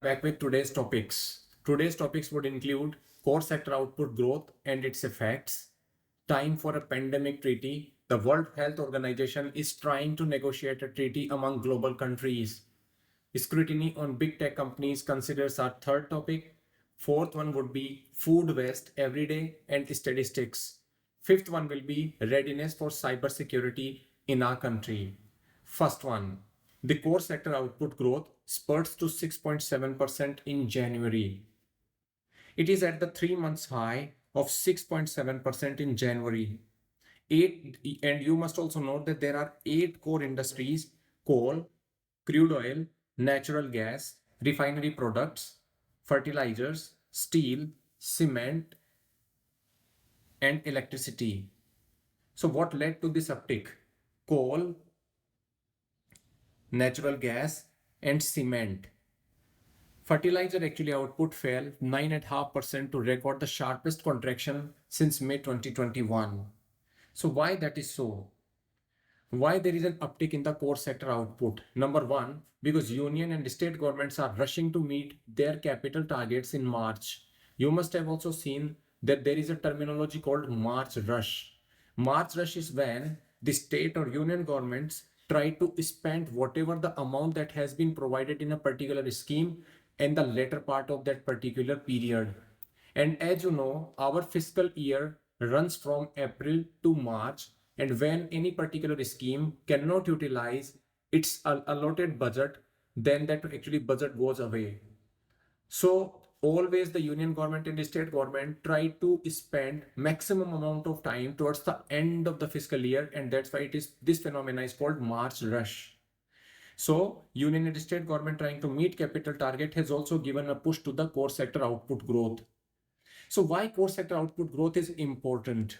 back with today's topics. Today's topics would include core sector output growth and its effects, time for a pandemic treaty. The World Health Organization is trying to negotiate a treaty among global countries. Scrutiny on big tech companies considers our third topic. Fourth one would be food waste every day and statistics. Fifth one will be readiness for cybersecurity in our country. First one, the core sector output growth spurts to 6.7% in January. It is at the 3 months high of 6.7% in January. And you must also note that there are 8 core industries: coal, crude oil, natural gas, refinery products, fertilizers, steel, cement, and electricity. So what led to this uptick? Coal, natural gas, and cement. Fertilizer actually output fell 9.5% to record the sharpest contraction since May 2021. So why that is so? Why there is an uptick in the core sector output? Number one, because union and state governments are rushing to meet their capital targets in March. You must have also seen that there is a terminology called March rush. March rush is when the state or union governments try to spend whatever the amount that has been provided in a particular scheme in the later part of that particular period. And as you know, our fiscal year runs from April to March, and when any particular scheme cannot utilize its allotted budget, then that actually budget goes away. So always the union government and the state government try to spend maximum amount of time towards the end of the fiscal year, and that's why this phenomenon is called March rush. So union and state government trying to meet capital target has also given a push to the core sector output growth. So why core sector output growth is important?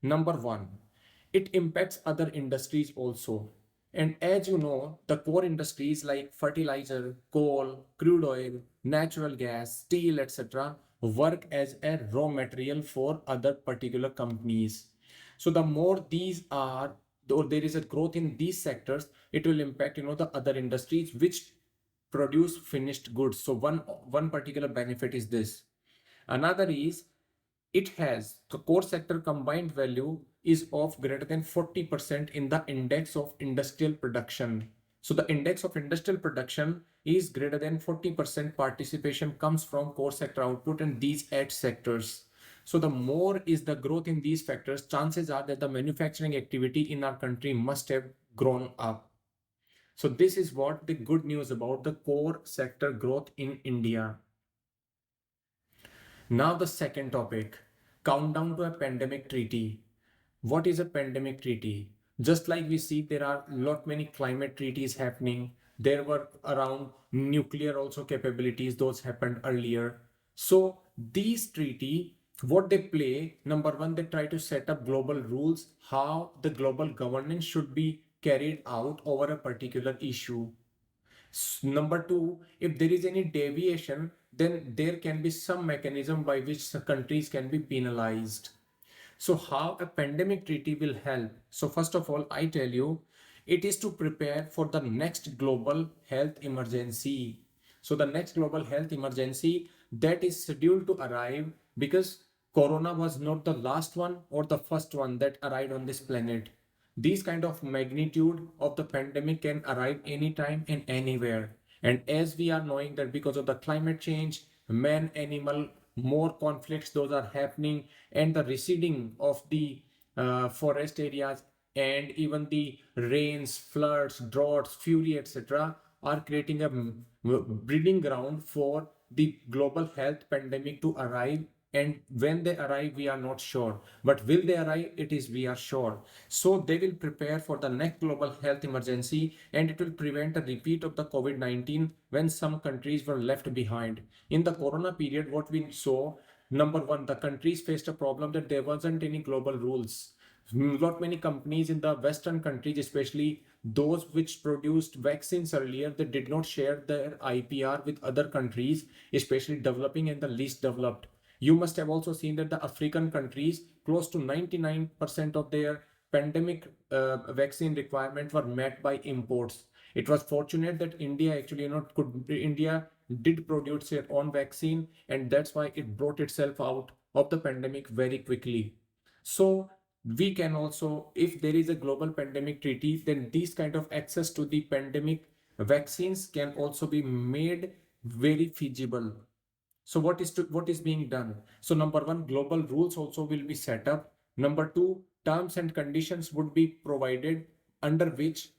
Number one, it impacts other industries also. And as you know, the core industries like fertilizer, coal, crude oil, natural gas, steel, etc. work as a raw material for other particular companies. So the more these are, or there is a growth in these sectors, it will impact, the other industries which produce finished goods. So one particular benefit is this. Another is it has the core sector combined value is of greater than 40% in the index of industrial production. So the index of industrial production is greater than 40% participation comes from core sector output and these 8 sectors. So the more is the growth in these factors, chances are that the manufacturing activity in our country must have grown up. So this is what the good news about the core sector growth in India. Now the second topic, countdown to a pandemic treaty. What is a pandemic treaty? Just like we see there are lot many climate treaties happening. There were around nuclear also capabilities, those happened earlier. So these treaty, what they play, number one, they try to set up global rules, how the global governance should be carried out over a particular issue. Number two, if there is any deviation, then there can be some mechanism by which the countries can be penalized. So how a pandemic treaty will help? So first of all, I tell you, it is to prepare for the next global health emergency. So the next global health emergency that is scheduled to arrive, because Corona was not the last one or the first one that arrived on this planet. These kind of magnitude of the pandemic can arrive anytime and anywhere. And as we are knowing that because of the climate change, man, animal, more conflicts, those are happening, and the receding of the forest areas and even the rains, floods, droughts, fury, etc. are creating a breeding ground for the global health pandemic to arrive. And when they arrive, we are not sure, but will they arrive? It is, we are sure. So they will prepare for the next global health emergency, and it will prevent a repeat of the COVID-19 when some countries were left behind. In the Corona period, what we saw, number one, the countries faced a problem that there wasn't any global rules. Lot many companies in the Western countries, especially those which produced vaccines earlier, they did not share their IPR with other countries, especially developing and the least developed. You must have also seen that the African countries, close to 99% of their pandemic vaccine requirements were met by imports. It was fortunate that India actually, India did produce its own vaccine, and that's why it brought itself out of the pandemic very quickly. So we can also, if there is a global pandemic treaty, then these kind of access to the pandemic vaccines can also be made very feasible. So what is being done? So number one, global rules also will be set up. Number two, terms and conditions would be provided under which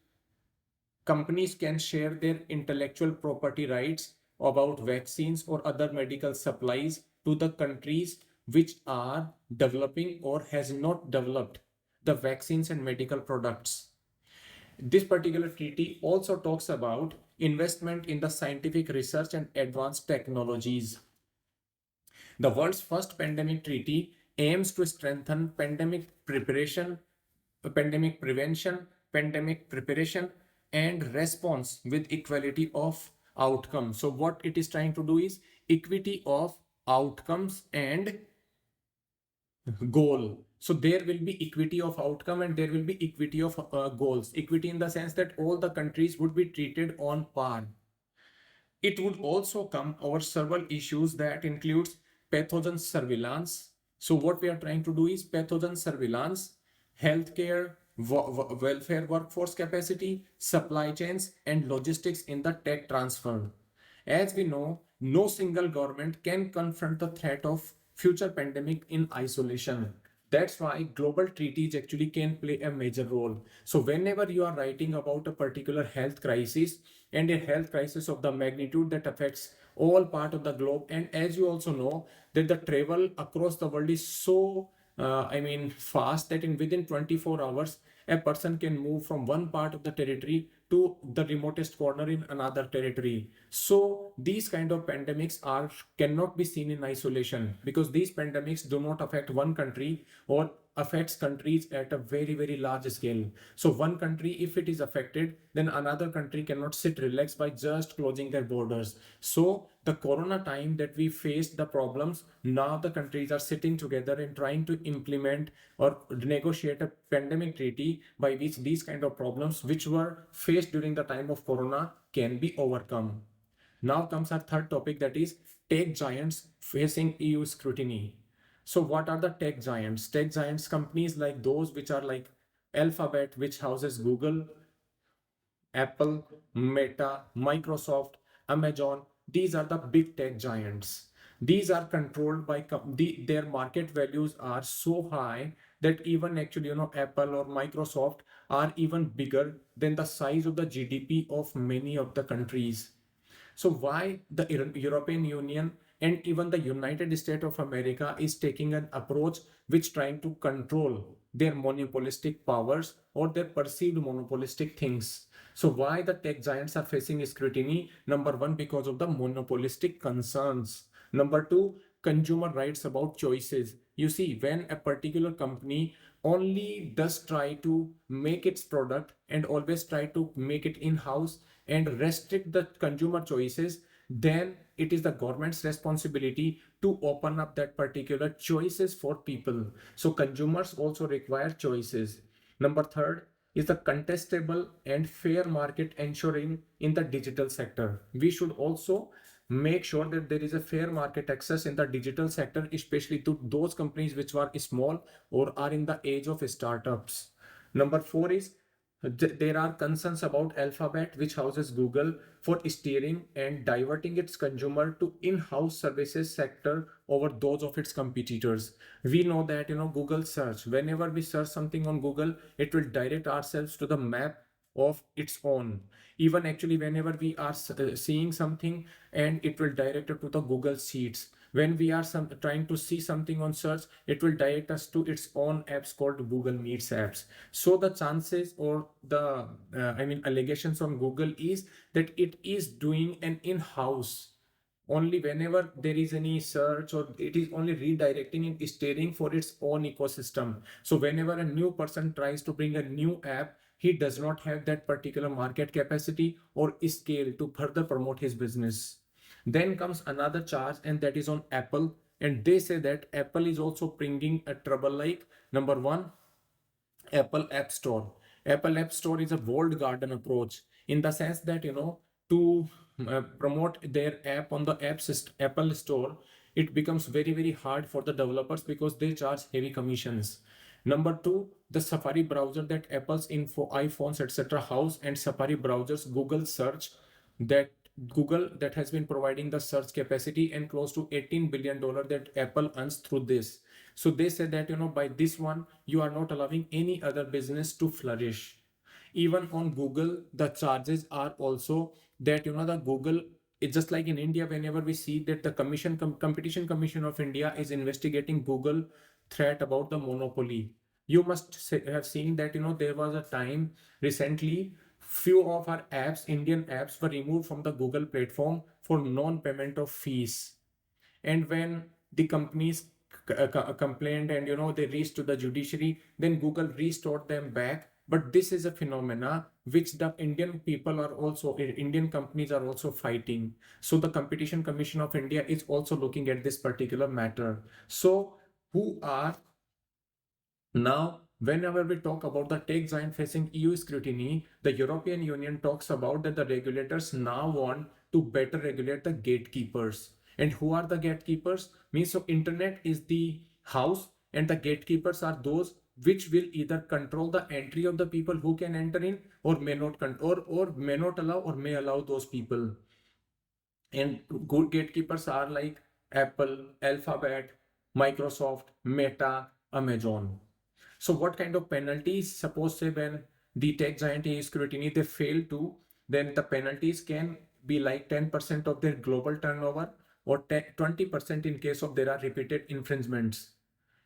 companies can share their intellectual property rights about vaccines or other medical supplies to the countries which are developing or has not developed the vaccines and medical products. This particular treaty also talks about investment in the scientific research and advanced technologies. The world's first pandemic treaty aims to strengthen pandemic prevention, pandemic preparation, and response with equality of outcome. So what it is trying to do is equity of outcomes and goal. So there will be equity of outcome and there will be equity of goals. Equity in the sense that all the countries would be treated on par. It would also come over several issues that includes pathogen surveillance. So what we are trying to do is pathogen surveillance, healthcare, welfare workforce capacity, supply chains, and logistics in the tech transfer. As we know, no single government can confront the threat of future pandemic in isolation. That's why global treaties actually can play a major role. So whenever you are writing about a particular health crisis and a health crisis of the magnitude that affects all part of the globe, and as you also know that the travel across the world is so fast that in within 24 hours a person can move from one part of the territory to the remotest corner in another territory. So these kind of pandemics are cannot be seen in isolation, because these pandemics do not affect one country or affects countries at a very large scale. So one country, if it is affected, then another country cannot sit relaxed by just closing their borders. So the corona time that we faced the problems, now the countries are sitting together and trying to implement or negotiate a pandemic treaty by which these kind of problems which were faced during the time of corona can be overcome. Now comes our third topic, that is tech giants facing EU scrutiny. So what are the tech giants? Tech giants companies like those which are like Alphabet, which houses Google, Apple, Meta, Microsoft, Amazon. These are the big tech giants. These are controlled by their market values are so high that even actually Apple or Microsoft are even bigger than the size of the GDP of many of the countries. So why the European Union and even the United States of America is taking an approach which trying to control their monopolistic powers or their perceived monopolistic things. So why the tech giants are facing scrutiny? Number one, because of the monopolistic concerns. Number two, consumer rights about choices. You see, when a particular company only does try to make its product and always try to make it in-house and restrict the consumer choices, then it is the government's responsibility to open up that particular choices for people. So consumers also require choices. Number third is the contestable and fair market ensuring in the digital sector. We should also make sure that there is a fair market access in the digital sector, especially to those companies which are small or are in the age of startups. Number four is there are concerns about Alphabet, which houses Google, for steering and diverting its consumer to in-house services sector over those of its competitors. We know that Google search, whenever we search something on Google, it will direct ourselves to the map of its own. Even actually whenever we are seeing something, and it will direct it to the Google Sheets. When we are trying to see something on search, it will direct us to its own apps called Google Meets apps. So the chances or the allegations on Google is that it is doing an in-house only whenever there is any search, or it is only redirecting and steering for its own ecosystem. So whenever a new person tries to bring a new app, he does not have that particular market capacity or scale to further promote his business. Then comes another charge, and that is on Apple. And they say that Apple is also bringing a trouble, like number one, Apple App Store. Apple App Store is a walled garden approach, in the sense that to promote their app on the Apple Store, it becomes very hard for the developers because they charge heavy commissions. Number two, the Safari browser that Apple's info iPhones etc. house and Safari browsers, Google search that Google that has been providing the search capacity and close to $18 billion that Apple earns through this. So they said that by this one you are not allowing any other business to flourish. Even on Google, the charges are also that the Google, it's just like in India, whenever we see that the Competition Commission of India is investigating Google threat about the monopoly. You must have seen that there was a time recently few of our apps, Indian apps, were removed from the Google platform for non-payment of fees. And when the companies complained and they reached to the judiciary, then Google restored them back. But this is a phenomena which the Indian people are also, Indian companies are also fighting. So the Competition Commission of India is also looking at this particular matter. So who are now, whenever we talk about the tech giant facing EU scrutiny, the European Union talks about that the regulators now want to better regulate the gatekeepers. And who are the gatekeepers? Means so internet is the house and the gatekeepers are those which will either control the entry of the people who can enter in or may not control or may not allow or may allow those people. And good gatekeepers are like Apple, Alphabet, Microsoft, Meta, Amazon. So what kind of penalties, suppose say when the tech giant is scrutiny, they fail to, then the penalties can be like 10% of their global turnover or 20% in case of there are repeated infringements.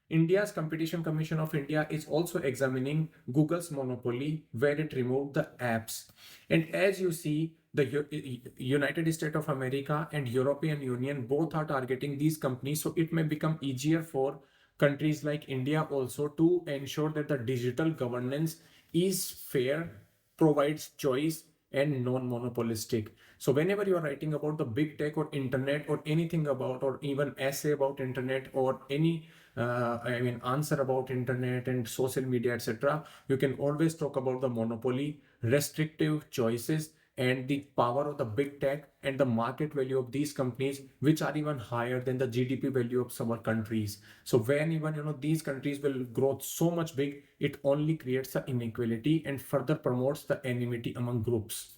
India's Competition Commission of India is also examining Google's monopoly where it removed the apps. And as you see, the United States of America and European Union both are targeting these companies. So it may become easier for countries like India also to ensure that the digital governance is fair, provides choice and non-monopolistic. So whenever you are writing about the big tech or internet or anything about or even essay about internet or any answer about internet and social media etc., you can always talk about the monopoly, restrictive choices and the power of the big tech and the market value of these companies, which are even higher than the GDP value of some countries. So when even these countries will grow so much big, it only creates the inequality and further promotes the enmity among groups.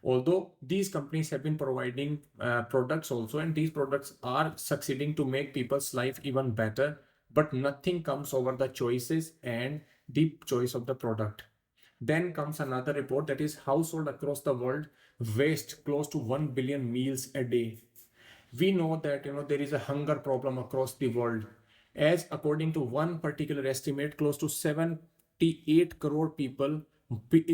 Although these companies have been providing products also, and these products are succeeding to make people's life even better, but nothing comes over the choices and the choice of the product. Then comes another report that is household across the world waste close to 1 billion meals a day. We know that there is a hunger problem across the world, as according to one particular estimate, close to 78 crore people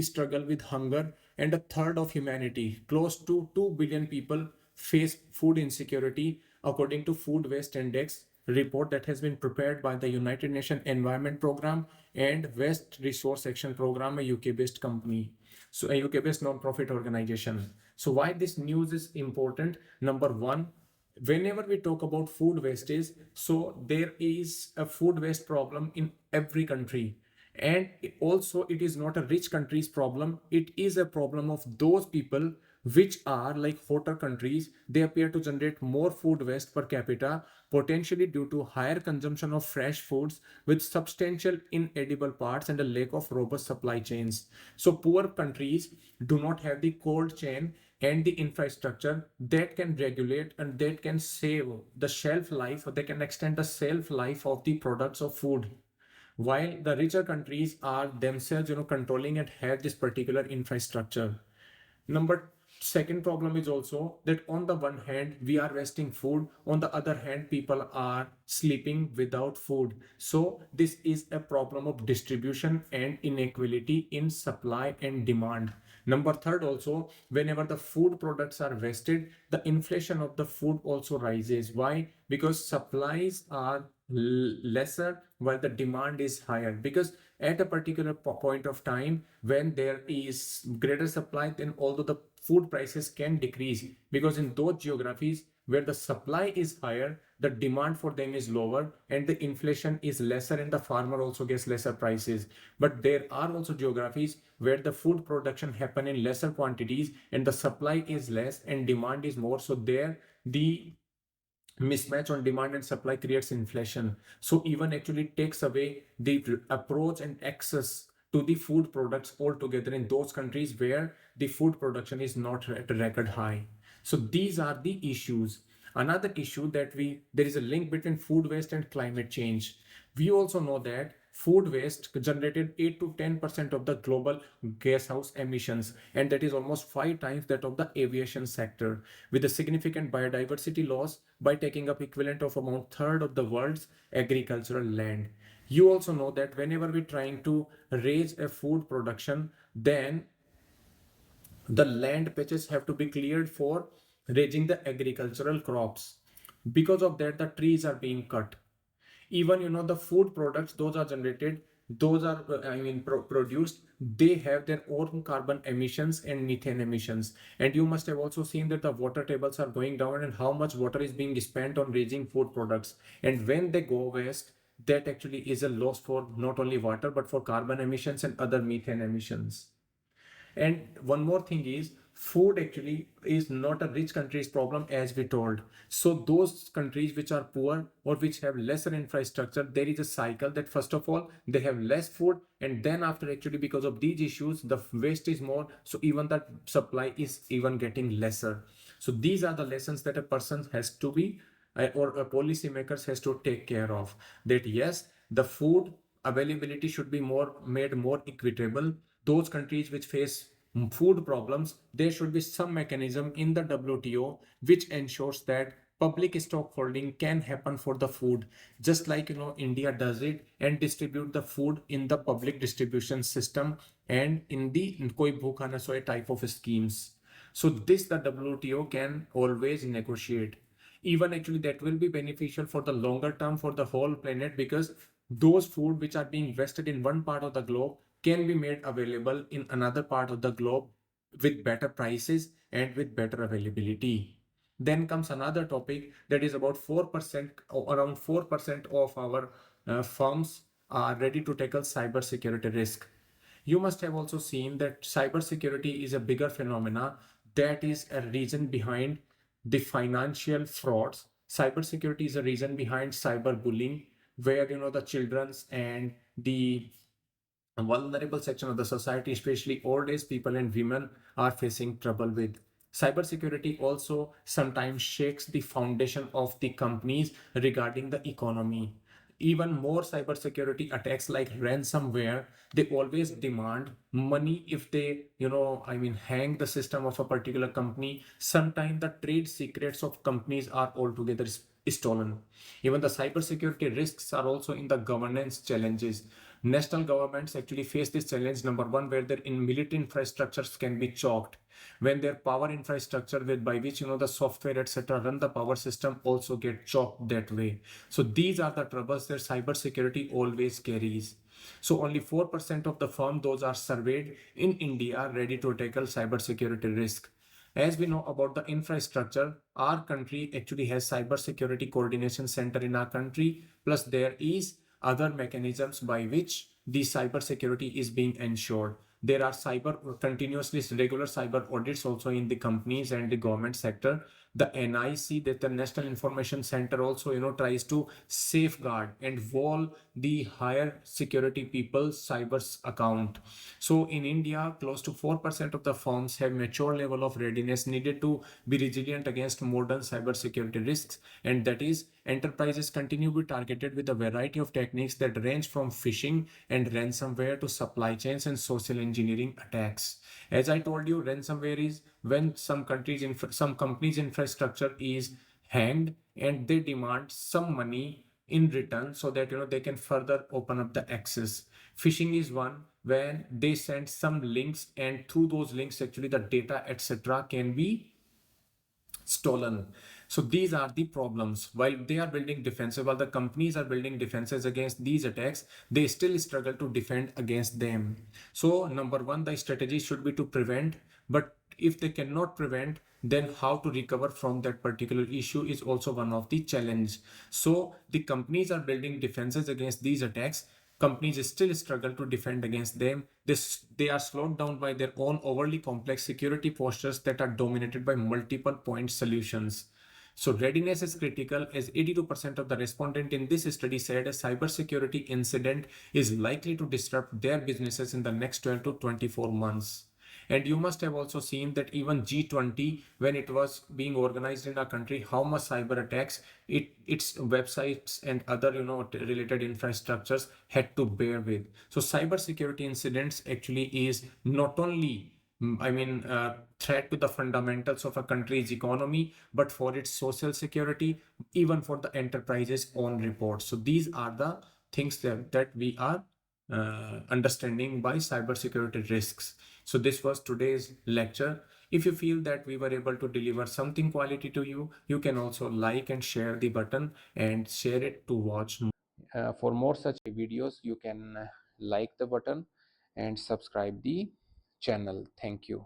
struggle with hunger, and a third of humanity, close to 2 billion people, face food insecurity according to Food Waste Index report that has been prepared by the United Nations Environment Program and Waste Resource Action Program, a UK-based company. So a UK-based non-profit organization. So why this news is important? Number one, whenever we talk about food wastage, so there is a food waste problem in every country. And also it is not a rich country's problem. It is a problem of those people which are like hotter countries. They appear to generate more food waste per capita, potentially due to higher consumption of fresh foods with substantial inedible parts and a lack of robust supply chains. So poor countries do not have the cold chain and the infrastructure that can regulate and that can save the shelf life, or they can extend the shelf life of the products of food, while the richer countries are themselves controlling and have this particular infrastructure. Number second problem is also that on the one hand we are wasting food, on the other hand people are sleeping without food. So this is a problem of distribution and inequality in supply and demand. Number third, also whenever the food products are wasted, the inflation of the food also rises. Why? Because supplies are lesser while the demand is higher, because at a particular point of time when there is greater supply, then although the food prices can decrease, because in those geographies where the supply is higher, the demand for them is lower, and the inflation is lesser, and the farmer also gets lesser prices. But there are also geographies where the food production happen in lesser quantities and the supply is less and demand is more. So there the mismatch on demand and supply creates inflation. So even actually takes away the approach and access to the food products altogether in those countries where the food production is not at a record high. So these are the issues. Another issue that there is a link between food waste and climate change. We also know that food waste generated 8 to 10% of the global gas house emissions, and that is almost 5 times that of the aviation sector, with a significant biodiversity loss by taking up equivalent of about third of the world's agricultural land. You also know that whenever we're trying to raise a food production, then the land patches have to be cleared for raising the agricultural crops. Because of that, the trees are being cut. Even the food products, those are generated, those are produced, they have their own carbon emissions and methane emissions. And you must have also seen that the water tables are going down and how much water is being spent on raising food products. And when they go waste, that actually is a loss for not only water but for carbon emissions and other methane emissions. And one more thing is, food actually is not a rich country's problem, as we told. So those countries which are poor or which have lesser infrastructure, there is a cycle that first of all they have less food, and then after actually because of these issues the waste is more, so even that supply is even getting lesser. So these are the lessons that a person has to be or a policymakers has to take care of, that yes, the food availability should be made more equitable. Those countries which face food problems, there should be some mechanism in the WTO which ensures that public stock holding can happen for the food, just like India does it and distribute the food in the public distribution system and in the koi bhukha na soye type of schemes. So this the WTO can always negotiate. Even actually that will be beneficial for the longer term for the whole planet, because those food which are being wasted in one part of the globe can be made available in another part of the globe with better prices and with better availability. Then comes another topic, that is about 4%, or around 4% of our firms are ready to tackle cybersecurity risk. You must have also seen that cybersecurity is a bigger phenomena, that is a reason behind the financial frauds. Cybersecurity is a reason behind cyberbullying, where the children's and the vulnerable section of the society, especially old age people and women, are facing trouble with. Cybersecurity also sometimes shakes the foundation of the companies regarding the economy. Even more cybersecurity attacks like ransomware, they always demand money if they, hang the system of a particular company. Sometimes the trade secrets of companies are altogether stolen. Even the cybersecurity risks are also in the governance challenges. National governments actually face this challenge, number one, where their military infrastructures can be choked, when their power infrastructure by which the software etc run the power system also get choked that way. So these are the troubles that cybersecurity always carries. So only 4% of the firm those are surveyed in India are ready to tackle cybersecurity risk. As we know about the infrastructure, our country actually has cybersecurity coordination center in our country, plus there is other mechanisms by which the cybersecurity is being ensured. There are continuously regular cyber audits also in the companies and the government sector. The NIC, that the National Information Center, also tries to safeguard and wall the higher security people's cyber account. So in India, close to 4% of the firms have mature level of readiness needed to be resilient against modern cybersecurity risks, and that is, enterprises continue to be targeted with a variety of techniques that range from phishing and ransomware to supply chains and social engineering attacks. As I told you, ransomware is when some companies' infrastructure is hanged and they demand some money in return so that they can further open up the access. Phishing is one when they send some links, and through those links actually the data etc can be stolen. So these are the problems. While they are building defenses, while the companies are building defenses against these attacks, they still struggle to defend against them. So number one, the strategy should be to prevent, but if they cannot prevent, then how to recover from that particular issue is also one of the challenge. So the companies are building defenses against these attacks. Companies still struggle to defend against them. They are slowed down by their own overly complex security postures that are dominated by multiple point solutions. So readiness is critical, as 82% of the respondents in this study said a cybersecurity incident is likely to disrupt their businesses in the next 12 to 24 months. And you must have also seen that even G20, when it was being organized in our country, how much cyber attacks its websites and other related infrastructures had to bear with. So cybersecurity incidents actually is not only threat to the fundamentals of a country's economy, but for its social security, even for the enterprise's own reports. So these are the things that we are understanding by cybersecurity risks. So this was today's lecture. If you feel that we were able to deliver something quality to you, you can also like and share the button and share it to watch more. For more such videos, you can like the button and subscribe the channel. Thank you.